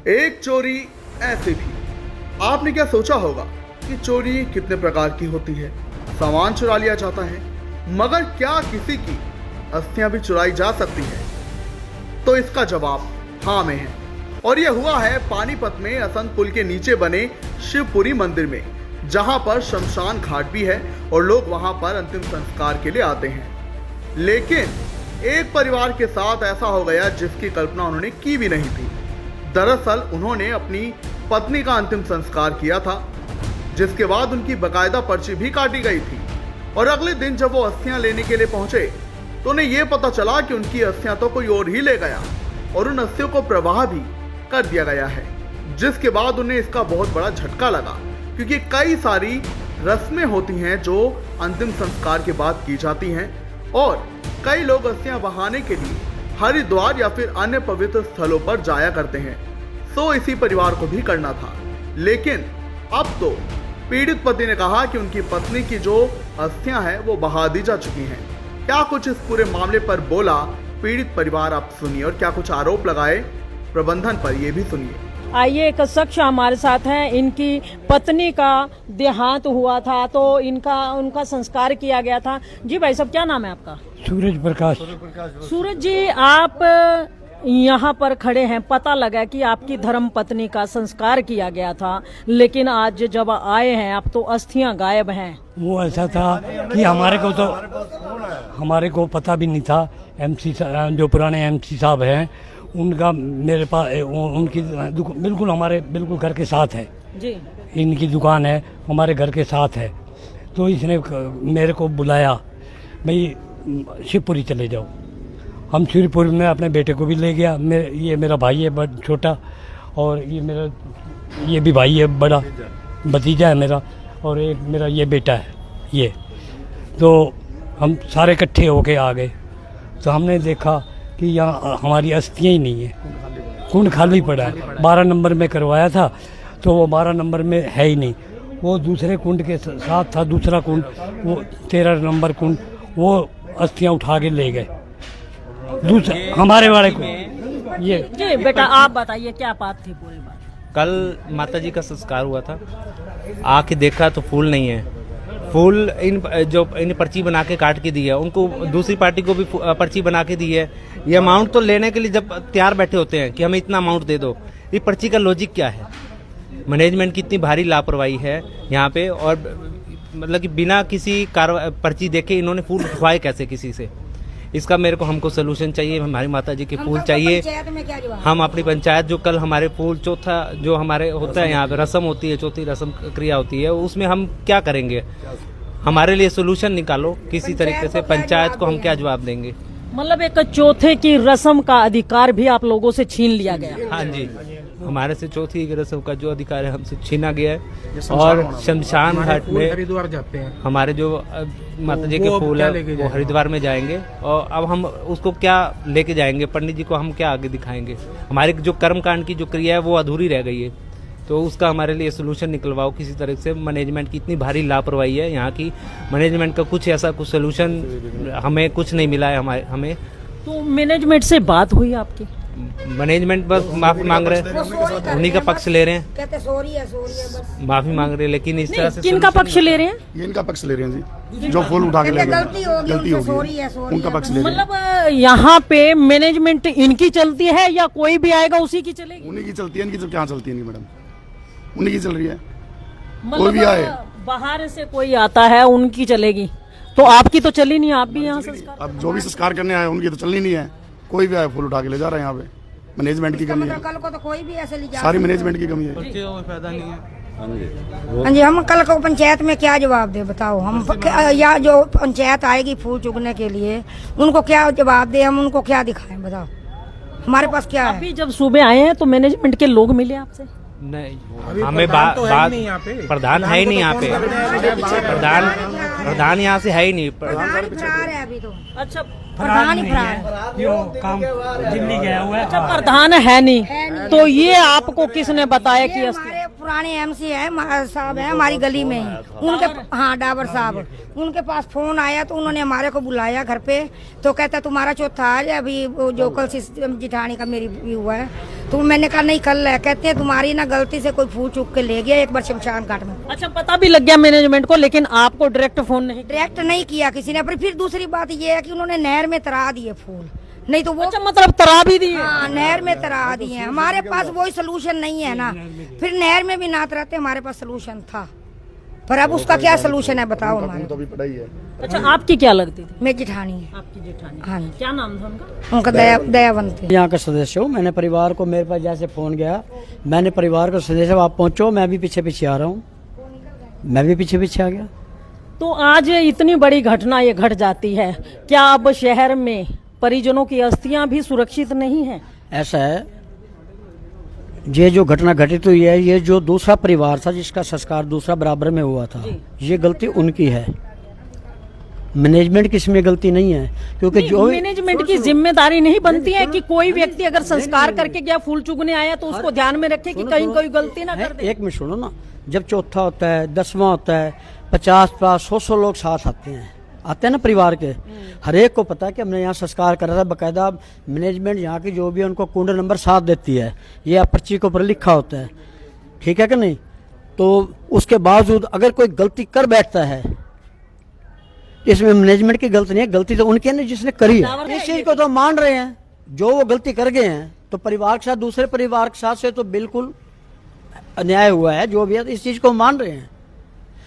एक चोरी ऐसे भी। आपने क्या सोचा होगा कि चोरी कितने प्रकार की होती है। सामान चुरा लिया जाता है, मगर क्या किसी की अस्थियां भी चुराई जा सकती है? तो इसका जवाब हाँ में है। और यह हुआ है पानीपत में असंत पुल के नीचे बने शिवपुरी मंदिर में, जहां पर शमशान घाट भी है और लोग वहां पर अंतिम संस्कार के लिए आते हैं। लेकिन एक परिवार के साथ ऐसा हो गया जिसकी कल्पना उन्होंने की भी नहीं थी। दरअसल उन्होंने अपनी पत्नी का अंतिम संस्कार किया था, जिसके बाद उनकी बकायदा पर्ची भी काटी गई थी। और अगले दिन जब वो अस्थियां लेने के लिए पहुंचे तो उन्हें यह पता चला कि उनकी अस्थियां तो कोई और ही ले गया और उन अस्थियों को प्रवाह भी कर दिया गया है। जिसके बाद उन्हें इसका बहुत बड़ा झटका लगा, क्योंकि कई सारी रस्में होती हैं जो अंतिम संस्कार के बाद की जाती हैं और कई लोग अस्थियां बहाने के लिए हरिद्वार या फिर अन्य पवित्र स्थलों पर जाया करते हैं। सो इसी परिवार को भी करना था। लेकिन अब तो पीड़ित पति ने कहा कि उनकी पत्नी की जो अस्थियां हैं वो बहा दी जा चुकी हैं। क्या कुछ इस पूरे मामले पर बोला पीड़ित परिवार, आप सुनिए। और क्या कुछ आरोप लगाए प्रबंधन पर, ये भी सुनिए। आइए, एक शख्स हमारे साथ हैं। इनकी पत्नी का देहांत हुआ था तो उनका संस्कार किया गया था। जी भाई साहब, क्या नाम है आपका? सूरज प्रकाश। सूरज जी, आप यहाँ पर खड़े हैं, पता लगा कि आपकी धर्म पत्नी का संस्कार किया गया था, लेकिन आज जब आए हैं आप तो अस्थियां गायब हैं। वो ऐसा था कि हमारे को पता भी नहीं था। एमसी जो पुराने एमसी साहब हैं उनका मेरे पास उनकी बिल्कुल हमारे बिल्कुल घर के साथ है जी। इनकी दुकान है हमारे घर के साथ है। तो इसने मेरे को बुलाया, भाई शिवपुरी चले जाओ। हम शिवपुरी में अपने बेटे को भी ले गया। ये मेरा भाई है बड़ा छोटा, और ये भी भाई है बड़ा, भतीजा है मेरा, और एक मेरा ये बेटा है ये। तो हम सारे इकट्ठे होके आ गए तो हमने देखा कि यहाँ हमारी अस्थियाँ ही नहीं है, कुंड खाली पड़ा है। 12 नंबर में करवाया था तो वो 12 नंबर में है ही नहीं। वो दूसरे कुंड के साथ था दूसरा कुंड, वो 13 नंबर कुंड, वो अस्थियाँ उठा के ले गए दूसरा हमारे वाले को। ये जी बेटा, आप बताइए क्या बात थी पूरी बात? कल माताजी का संस्कार हुआ था, आके देखा तो फूल नहीं है। फूल इन पर्ची बना के काट के दी है, उनको दूसरी पार्टी को भी पर्ची बना के दी है। ये अमाउंट तो लेने के लिए जब तैयार बैठे होते हैं कि हमें इतना अमाउंट दे दो, ये पर्ची का लॉजिक क्या है? मैनेजमेंट की इतनी भारी लापरवाही है यहाँ पे, और मतलब कि बिना किसी पर्ची देखे इन्होंने फूल उठवाए कैसे किसी से? इसका हमको सोल्यूशन चाहिए। हमारी माता जी के फूल चाहिए। हम अपनी पंचायत जो कल हमारे फूल चौथा जो हमारे होता है यहाँ पे रस्म होती है, चौथी रस्म क्रिया होती है, उसमें हम क्या करेंगे? हमारे लिए सोल्यूशन निकालो किसी तरीके से। पंचायत को हम क्या जवाब देंगे? मतलब एक चौथे की रस्म का अधिकार भी आप लोगों से छीन लिया गया? हाँ जी, हमारे से चौथी की रस्म का जो अधिकार है हमसे छीना गया है। और शमशान घाट में हरिद्वार जाते हैं हमारे जो माता जी के फूल है वो हरिद्वार में जाएंगे, और अब हम उसको क्या लेके जाएंगे? पंडित जी को हम क्या आगे दिखाएंगे? हमारे जो कर्मकांड की जो क्रिया है वो अधूरी रह गई है। तो उसका हमारे लिए सोल्यूशन निकलवाओ किसी तरह से। मैनेजमेंट की इतनी भारी लापरवाही है यहाँ की। मैनेजमेंट का कुछ ऐसा कुछ सोल्यूशन हमें कुछ नहीं मिला है हमें। तो मैनेजमेंट से बात हुई आपकी? मैनेजमेंट बस माफी मांग रहे हैं, उन्हीं का पक्ष ले रहे हैं, कहते सॉरी है बस माफी मांग रहे हैं। लेकिन इस तरह से किनका पक्ष ले रहे हैं? ये इनका पक्ष ले रहे हैं जी, जो फूल उठा के ले गए। गलती होगी, उनका पक्ष ले रहे हैं। मतलब यहाँ पे मैनेजमेंट इनकी चलती है या कोई भी आएगा उसी की चलेगी? उन्हीं की चलती है। इनकी तो क्या चलती है मैडम, उन्हीं की चल रही है। मतलब कोई भी आए, बाहर से कोई आता है उनकी चलेगी, तो आपकी तो चली नहीं। आप भी यहाँ संस्कार, अब जो भी संस्कार करने आए उनकी तो चलनी नहीं है। कोई भी आए फूल उठा के ले जा रहे हैं। यहाँ पे मैनेजमेंट की कमी है, कल को तो कोई भी ऐसे ले जा, सारी मैनेजमेंट की कमी है। फायदा नहीं है। हाँ जी, हम कल को पंचायत में क्या जवाब दे बताओ? हम या जो पंचायत आएगी फूल चुगने के लिए उनको क्या जवाब दे? हम उनको क्या दिखाएं बताओ? हमारे पास क्या है? अभी जब सुबह आए हैं तो मैनेजमेंट के लोग मिले आपसे? नहीं, हमें बात प्रधान है ही नहीं यहाँ पे। प्रधान यहाँ से है ही नहीं। फरार है अभी तो। अच्छा, प्रधान ही फरार, क्यों काम दिल्ली गया हुआ है। अच्छा, प्रधान है नहीं तो ये आपको किसने बताया कि पुराने एमसी है साहब है हमारी गली में ही, उनके हाँ डाबर साहब, उनके पास फोन आया तो उन्होंने हमारे को बुलाया घर पे, तो कहता तुम्हारा चौथा आज है, अभी वो जो कल जिठानी का मेरी भी हुआ है, तो मैंने कहा नहीं कल है। कहते हैं तुम्हारी ना गलती से कोई फूल चुक के ले गया एक बार शमशान घाट में। अच्छा, पता भी लग गया मैनेजमेंट को, लेकिन आपको डायरेक्ट फोन नहीं? डायरेक्ट नहीं किया किसी ने। पर फिर दूसरी बात ये है कि उन्होंने नहर में तरा दिए फूल, नहीं तो वो अच्छा, मतलब तरा भी दी? हाँ नहर में तरा दिए। हमारे पास वही सोल्यूशन नहीं है ना, फिर नहर में भी ना तराते, हमारे पास सोल्यूशन था, पर अब उसका क्या सोल्यूशन है बताओ हमारे। तो अभी पढ़ाई है। अच्छा, आपकी क्या लगती थी? मैं जिठानी है। आपकी जेठानी? हाँ जी। क्या नाम था उनका? उनका दयावंत है। यहाँ का सदस्य हूँ। मैंने परिवार को, मेरे पास जैसे फ़ोन गया, मैंने परिवार को सदस्य आप पहुँचो, मैं भी पीछे पीछे आ रहा हूँ, मैं भी पीछे पीछे आ गया। तो आज इतनी बड़ी घटना ये घट जाती है, क्या अब शहर में परिजनों की अस्थियां भी सुरक्षित नहीं है? ऐसा है, ये जो घटना घटित हुई है, ये जो दूसरा परिवार था जिसका संस्कार दूसरा बराबर में हुआ था, ये गलती उनकी है, मैनेजमेंट की इसमें गलती नहीं है। क्योंकि जो मैनेजमेंट की जिम्मेदारी नहीं बनती है कि कोई व्यक्ति अगर संस्कार करके गया, फूल चुगने आया, तो उसको ध्यान में रखे कि कहीं कोई गलती ना कर दे। एक मिनट सुनो ना, जब चौथा होता है, 10वां होता है, 50-100 लोग साथ आते हैं ना परिवार के, हर एक को पता है कि हमने यहाँ संस्कार करा था। बाकायदा मैनेजमेंट यहाँ की जो भी है उनको कुंड नंबर 7 देती है, ये पर्ची के ऊपर लिखा होता है, ठीक है कि नहीं। तो उसके बावजूद अगर कोई गलती कर बैठता है, इसमें मैनेजमेंट की गलती नहीं है, गलती तो उनकी है ना जिसने करी है। इस चीज को तो मान रहे हैं, जो वो गलती कर गए हैं, तो परिवार के साथ दूसरे परिवार के साथ से तो बिल्कुल अन्याय हुआ है, जो भी है इस चीज को मान रहे हैं।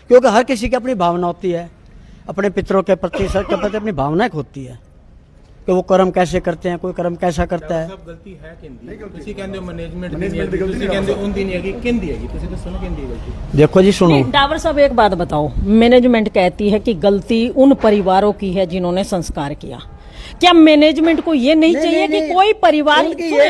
क्योंकि हर किसी की अपनी भावना होती है, अपने पितरों के प्रति, सर के प्रति अपनी भावना एक होती है कि वो कर्म कैसे करते हैं, कोई कर्म कैसा करता है। सब गलती है किंदी, किसी कहंदे मैनेजमेंट की है, किसी कहंदे उन दिन है कि किंदी है, किसी तो सुनो किंदी गलती। देखो जी सुनो, डावर साहब एक बात बताओ, मैनेजमेंट कहती है कि गलती उन परिवारों की है जिन्होंने संस्कार किया, क्या मैनेजमेंट को ये नहीं चाहिए कि कोई परिवार,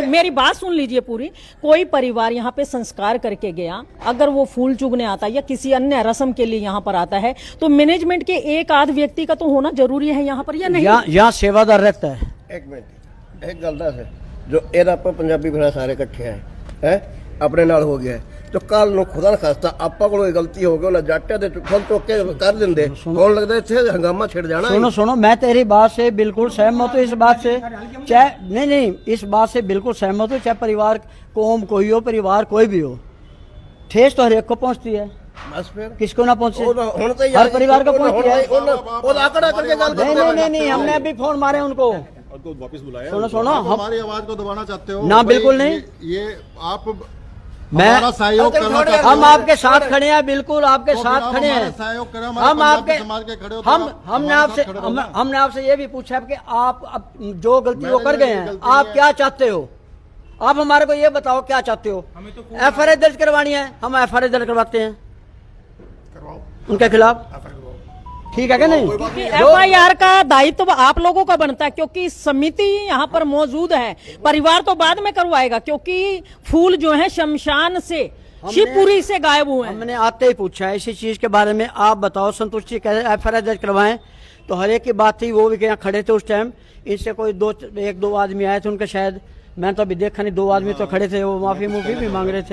मेरी बात सुन लीजिए पूरी, कोई परिवार यहाँ पे संस्कार करके गया, अगर वो फूल चुगने आता है या किसी अन्य रस्म के लिए यहाँ पर आता है, तो मैनेजमेंट के एक आध व्यक्ति का तो होना जरूरी है यहाँ पर, या नहीं? यहाँ सेवादार रहता है। एक मिनट, एक गल दस जो ਇਹ ਆਪਾਂ ਪੰਜਾਬੀ ਭਰਾ ਸਾਰੇ ਇਕੱਠੇ ਹੈ ਆਪਣੇ ਨਾਲ ਹੋ ਗਿਆ तो ਕੱਲ ਨੂੰ ਖੁਦਾ ਨਾ ਖਾਸਤਾ ਆਪਾਂ ਕੋਲ ਕੋਈ ਗਲਤੀ ਹੋ ਗਈ ਉਹਨਾਂ ਜੱਟਾਂ ਦੇ ਫੁੱਲ ਚੁੱਕ ਕੇ ਕਰ ਦਿੰਦੇ, ਹੁਣ लगता ਇੱਥੇ हंगामा छिड़ जाना। सुनो, मैं तेरी बात से बिल्कुल सहमत हूँ, इस बात से, चाहे नहीं, इस बात से बिल्कुल सहमत हूँ, चाहे परिवार कौम कोई हो, परिवार कोई भी हो, ठेस तो हर एक को पहुँचती है, बस फिर किसको ना पहुँचे, ਹੁਣ ਤਾਂ हर परिवार को पहुँचती है। ਉਹ ਆਕੜਾ करके गल नहीं, हमने अभी फोन मारे उनको वापस बुलाया। सुनो, हम हमारी आवाज को दबाना चाहते हो? ना, बिल्कुल नहीं। ये आप मैं हमारा सहयोग करना चाहते हो? हम आपके साथ खड़े हैं, बिल्कुल आपके साथ खड़े हैं, सहयोग करें, हम आपके समाज के खड़े हो, हमने आपसे ये भी पूछा कि आप जो गलती वो कर गए हैं, आप क्या चाहते हो, आप हमारे को ये बताओ क्या चाहते हो। FIR दर्ज करवानी है, हम FIR दर्ज करवाते हैं उनके खिलाफ, ठीक है क्या नहीं। FIR का दायित्व आप लोगों का बनता है, क्योंकि समिति यहाँ पर मौजूद है, परिवार तो बाद में करवाएगा, क्योंकि फूल जो है शमशान से, शिवपुरी से गायब हुए हैं। हमने आते ही पूछा है इसी चीज के बारे में, आप बताओ संतुष्टि कैसे FIR दर्ज करवाएं, तो हर एक की बात थी, वो भी यहाँ खड़े थे उस टाइम, इनसे कोई 1-2 आदमी आए थे, उनके शायद मैंने तो अभी देखा नहीं, 2 आदमी तो खड़े थे, वो माफी भी मांग रहे थे।